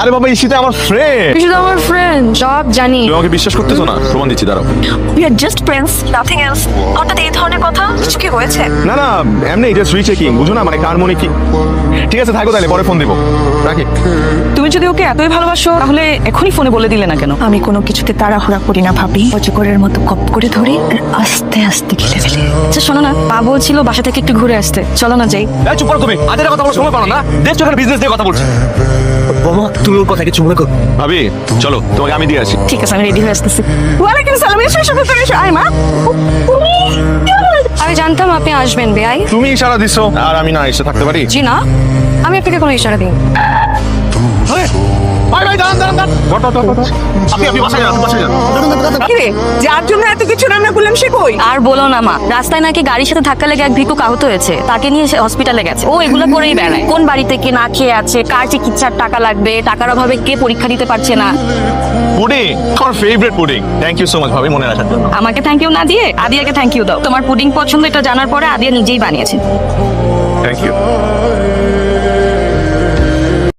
আরে বাবা ঈশিতা আমার ফ্রেন্ড। তুই শুধু আমার ফ্রেন্ড, সব জানি। তুমি আমাকে বিশ্বাস করতেছো না? প্রমাণ দিচ্ছি, দাঁড়াও। We are just friends, nothing else. হঠাৎ এই ধরনের কথা, কিছু কি হয়েছে? না না, এমনি জাস্ট রিচেকিং, বুঝো না, মানে কার মনে কি। ঠিক আছে থাকো তাহলে, পরে ফোন দিব, রাখি। তুমি যদি ওকে এতই ভালোবাসো তাহলে এখনই ফোনে বলে দিলে না কেন? আমি কোনো কিছুতে তাড়াহুড়া করি না ভাবি, অজগরের মতো কপ করে ধরি আর আস্তে আস্তে গিলে ফেলি। আচ্ছা শোনো না, মা বলছিল বাসা থেকে একটু ঘুরে আসতে, চলো না যাই। এই চুপ করো তুমি, আজের কথা বলার সময় পাও না। দেখছো এখানে বিজনেস দিয়ে কথা বলছি। বোমা, তুমি ওর কথা কিছু মনে করো। ভাবি চলো, তোমাকে আমি দিয়ে আসি। ঠিক আছে, আমি রেডি হয়ে আসতেছি। ওয়ালাইকুম সালাম, এসো এসো ভেতরে এসো। আয় মা। আমি জানতাম আপনি আসবেন বেআই। তুমি ইশারা দিছো আর আমি না এসে থাকতে পারি? জি না, আমি আপনাকে কোনো ইশারা দিই। ভাই ভাই দাঁড়ান দাঁড়ান দাঁড়ান। আপনি বাসায় যান, বাসায় যান। কিরে, যার জন্য এত কিছু রান্না করলাম সে কই? আর বলো না মা, রাস্তায় নাকি গাড়ির সাথে ধাক্কা লেগে এক ভিক্ষুক আহত হয়েছে, তাকে নিয়ে সে হসপিটালে গেছে। ও এগুলো করেই বেড়ায়, কোন বাড়িতে কে না খেয়ে আছে, কার চিকিৎসার টাকা লাগবে, টাকার অভাবে কে পরীক্ষা দিতে পারছে না। পুডিং, আমার favourite pudding. Thank you so much ভাবি মনে রাখার জন্য। আমাকে থ্যাংক ইউ না দিয়ে আদিয়াকে থ্যাংক ইউ দাও। তোমার পুডিং পছন্দ এটা জানার পরে আদিয়া নিজেই বানিয়েছে। Thank you.